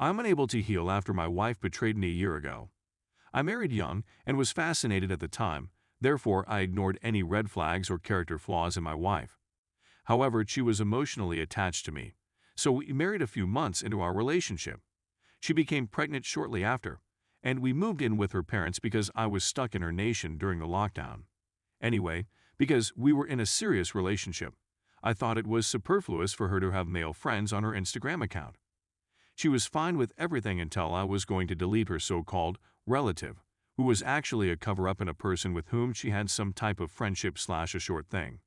I'm unable to heal after my wife betrayed me a year ago. I married young and was fascinated at the time, therefore I ignored any red flags or character flaws in my wife. However, she was emotionally attached to me, so we married a few months into our relationship. She became pregnant shortly after, and we moved in with her parents because I was stuck in her nation during the lockdown. Anyway, because we were in a serious relationship, I thought it was superfluous for her to have male friends on her Instagram account. She was fine with everything until I was going to delete her so-called relative, who was actually a cover-up and a person with whom she had some type of friendship/a short thing.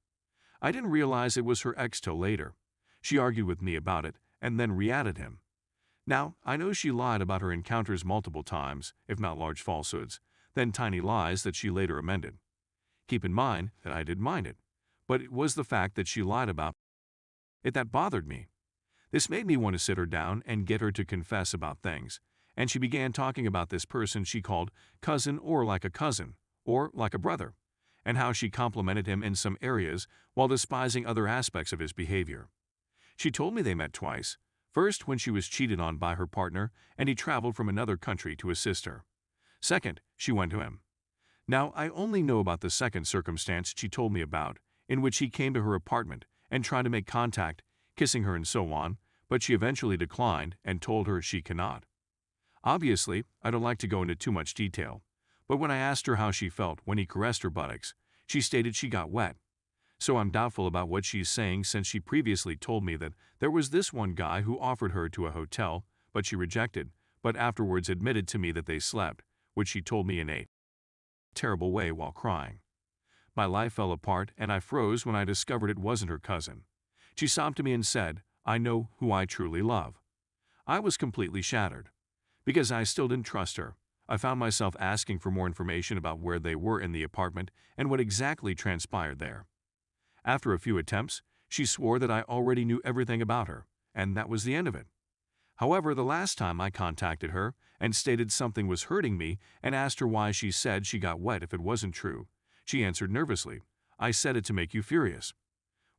I didn't realize it was her ex till later. She argued with me about it and then re-added him. Now, I know she lied about her encounters multiple times, if not large falsehoods, then tiny lies that she later amended. Keep in mind that I didn't mind it, but it was the fact that she lied about it that bothered me. This made me want to sit her down and get her to confess about things, and she began talking about this person she called cousin or like a cousin, or like a brother, and how she complimented him in some areas while despising other aspects of his behavior. She told me they met twice, first when she was cheated on by her partner and he traveled from another country to assist her. Second, she went to him. Now, I only know about the second circumstance she told me about, in which he came to her apartment and tried to make contact, kissing her and so on, but she eventually declined and told her she cannot. Obviously, I don't like to go into too much detail, but when I asked her how she felt when he caressed her buttocks, she stated she got wet. So I'm doubtful about what she's saying since she previously told me that there was this one guy who offered her to a hotel, but she rejected, but afterwards admitted to me that they slept, which she told me in a terrible way while crying. My life fell apart and I froze when I discovered it wasn't her cousin. She sobbed to me and said, "I know who I truly love." I was completely shattered. Because I still didn't trust her, I found myself asking for more information about where they were in the apartment and what exactly transpired there. After a few attempts, she swore that I already knew everything about her, and that was the end of it. However, the last time I contacted her and stated something was hurting me and asked her why she said she got wet if it wasn't true, she answered nervously, "I said it to make you furious."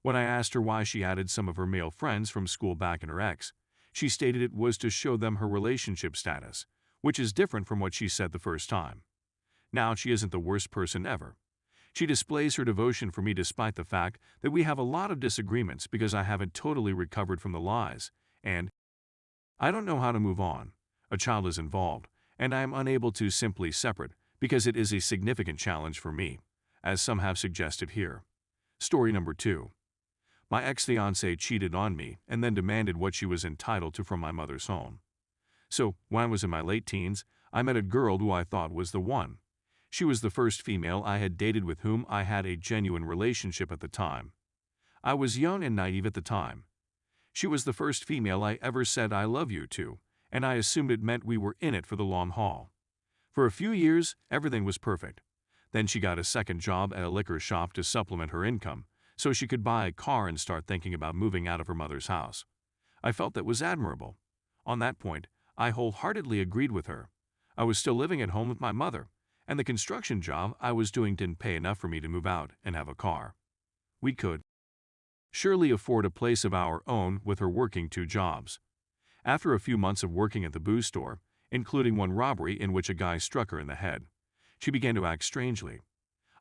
When I asked her why she added some of her male friends from school back in her ex, she stated it was to show them her relationship status, which is different from what she said the first time. Now she isn't the worst person ever. She displays her devotion for me despite the fact that we have a lot of disagreements because I haven't totally recovered from the lies, and I don't know how to move on. A child is involved, and I am unable to simply separate because it is a significant challenge for me, as some have suggested here. Story number 2. My ex-fiancée cheated on me and then demanded what she was entitled to from my mother's home. So, when I was in my late teens, I met a girl who I thought was the one. She was the first female I had dated with whom I had a genuine relationship at the time. I was young and naive at the time. She was the first female I ever said I love you to, and I assumed it meant we were in it for the long haul. For a few years, everything was perfect. Then she got a second job at a liquor shop to supplement her income, so she could buy a car and start thinking about moving out of her mother's house. I felt that was admirable. On that point, I wholeheartedly agreed with her. I was still living at home with my mother, and the construction job I was doing didn't pay enough for me to move out and have a car. We could surely afford a place of our own with her working 2 jobs. After a few months of working at the booze store, including one robbery in which a guy struck her in the head, she began to act strangely.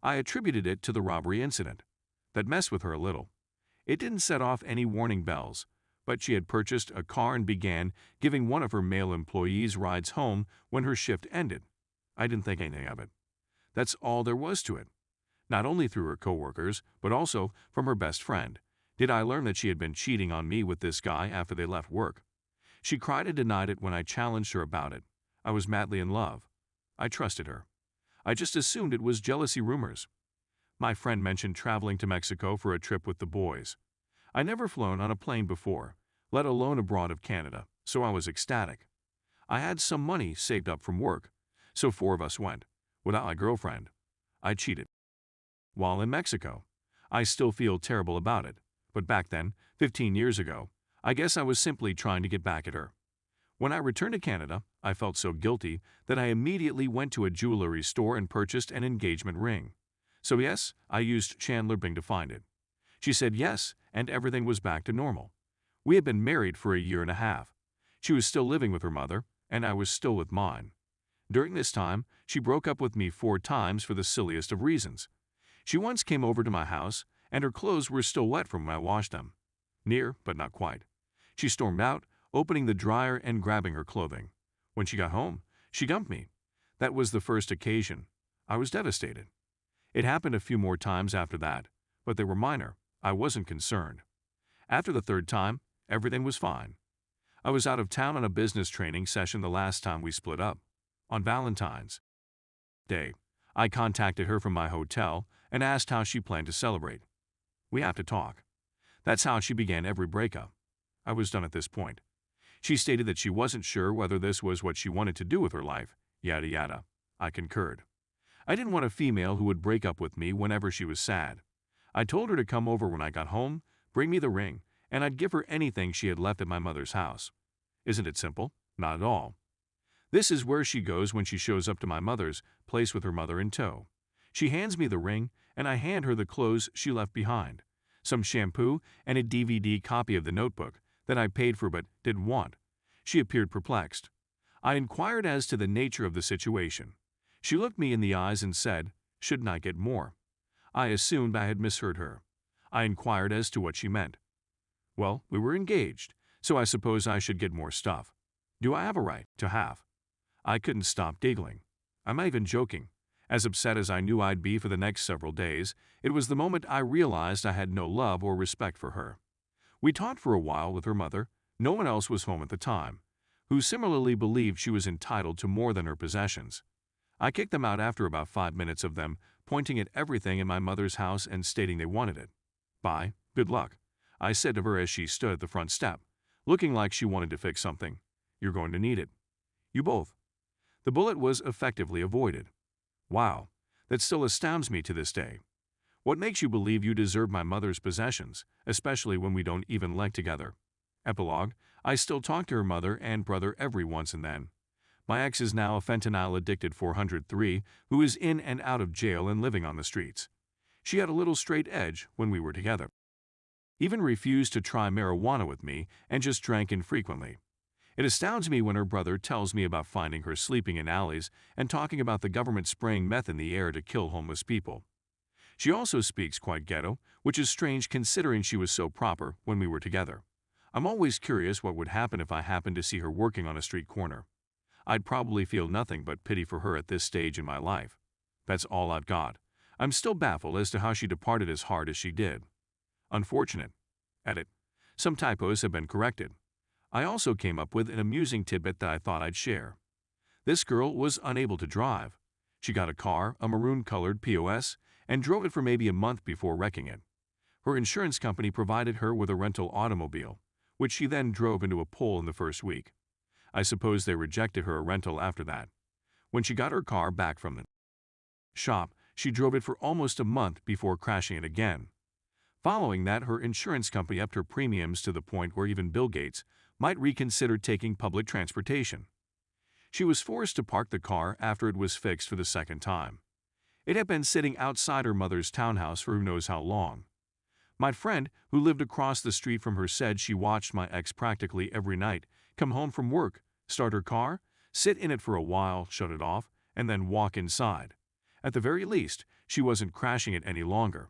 I attributed it to the robbery incident. That messed with her a little. It didn't set off any warning bells, but she had purchased a car and began giving one of her male employees rides home when her shift ended. I didn't think anything of it. That's all there was to it. Not only through her coworkers, but also from her best friend, did I learn that she had been cheating on me with this guy after they left work. She cried and denied it when I challenged her about it. I was madly in love. I trusted her. I just assumed it was jealousy rumors. My friend mentioned traveling to Mexico for a trip with the boys. I never flown on a plane before, let alone abroad of Canada, so I was ecstatic. I had some money saved up from work, so 4 of us went, without my girlfriend. I cheated. While in Mexico, I still feel terrible about it, but back then, 15 years ago, I guess I was simply trying to get back at her. When I returned to Canada, I felt so guilty that I immediately went to a jewelry store and purchased an engagement ring. So yes, I used Chandler Bing to find it. She said yes, and everything was back to normal. We had been married for a year and a half. She was still living with her mother, and I was still with mine. During this time, she broke up with me 4 times for the silliest of reasons. She once came over to my house, and her clothes were still wet from when I washed them. Near, but not quite. She stormed out, opening the dryer and grabbing her clothing. When she got home, she dumped me. That was the first occasion. I was devastated. It happened a few more times after that, but they were minor. I wasn't concerned. After the 3rd time, everything was fine. I was out of town on a business training session the last time we split up. On Valentine's Day, I contacted her from my hotel and asked how she planned to celebrate. We have to talk. That's how she began every breakup. I was done at this point. She stated that she wasn't sure whether this was what she wanted to do with her life, yada yada. I concurred. I didn't want a female who would break up with me whenever she was sad. I told her to come over when I got home, bring me the ring, and I'd give her anything she had left at my mother's house. Isn't it simple? Not at all. This is where she goes when she shows up to my mother's place with her mother in tow. She hands me the ring, and I hand her the clothes she left behind, some shampoo and a DVD copy of The Notebook that I paid for but didn't want. She appeared perplexed. I inquired as to the nature of the situation. She looked me in the eyes and said, "Shouldn't I get more?" I assumed I had misheard her. I inquired as to what she meant. Well, we were engaged, so I suppose I should get more stuff. Do I have a right to have? I couldn't stop giggling. I'm not even joking. As upset as I knew I'd be for the next several days, it was the moment I realized I had no love or respect for her. We talked for a while with her mother. No one else was home at the time, who similarly believed she was entitled to more than her possessions. I kicked them out after about 5 minutes of them pointing at everything in my mother's house and stating they wanted it. Bye, good luck, I said to her as she stood at the front step, looking like she wanted to fix something. You're going to need it. You both. The bullet was effectively avoided. Wow, that still astounds me to this day. What makes you believe you deserve my mother's possessions, especially when we don't even live together? Epilogue, I still talk to her mother and brother every once and then. My ex is now a fentanyl-addicted 403 who is in and out of jail and living on the streets. She had a little straight edge when we were together. Even refused to try marijuana with me and just drank infrequently. It astounds me when her brother tells me about finding her sleeping in alleys and talking about the government spraying meth in the air to kill homeless people. She also speaks quite ghetto, which is strange considering she was so proper when we were together. I'm always curious what would happen if I happened to see her working on a street corner. I'd probably feel nothing but pity for her at this stage in my life. That's all I've got. I'm still baffled as to how she departed as hard as she did. Unfortunate. Edit. Some typos have been corrected. I also came up with an amusing tidbit that I thought I'd share. This girl was unable to drive. She got a car, a maroon-colored POS, and drove it for maybe a month before wrecking it. Her insurance company provided her with a rental automobile, which she then drove into a pole in the first week. I suppose they rejected her rental after that. When she got her car back from the shop, she drove it for almost a month before crashing it again. Following that, her insurance company upped her premiums to the point where even Bill Gates might reconsider taking public transportation. She was forced to park the car after it was fixed for the 2nd time. It had been sitting outside her mother's townhouse for who knows how long. My friend, who lived across the street from her, said she watched my ex practically every night come home from work, start her car, sit in it for a while, shut it off, and then walk inside. At the very least, she wasn't crashing it any longer.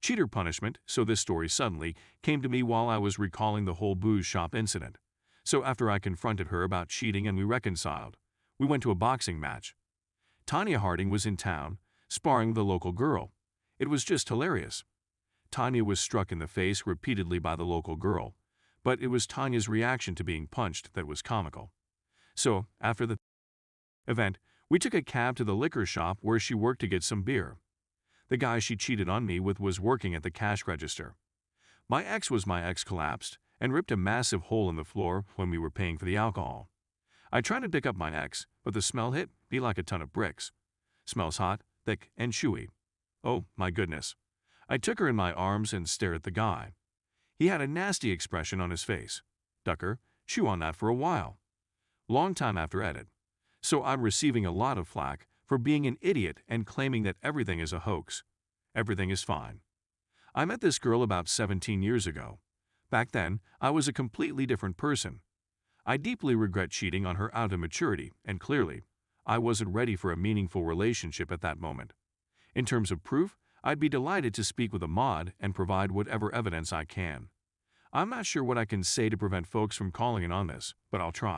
Cheater punishment, so this story suddenly came to me while I was recalling the whole booze shop incident. So after I confronted her about cheating and we reconciled, we went to a boxing match. Tanya Harding was in town, sparring the local girl. It was just hilarious. Tanya was struck in the face repeatedly by the local girl, but it was Tanya's reaction to being punched that was comical. So, after the event, we took a cab to the liquor shop where she worked to get some beer. The guy she cheated on me with was working at the cash register. My ex collapsed and ripped a massive hole in the floor when we were paying for the alcohol. I tried to pick up my ex, but the smell hit me like a ton of bricks. Smells hot, thick, and chewy. Oh, my goodness. I took her in my arms and stared at the guy. He had a nasty expression on his face. Ducker, chew on that for a while. Long time after edit. So I'm receiving a lot of flack for being an idiot and claiming that everything is a hoax. Everything is fine. I met this girl about 17 years ago. Back then, I was a completely different person. I deeply regret cheating on her out of maturity, and clearly, I wasn't ready for a meaningful relationship at that moment. In terms of proof, I'd be delighted to speak with a mod and provide whatever evidence I can. I'm not sure what I can say to prevent folks from calling in on this, but I'll try.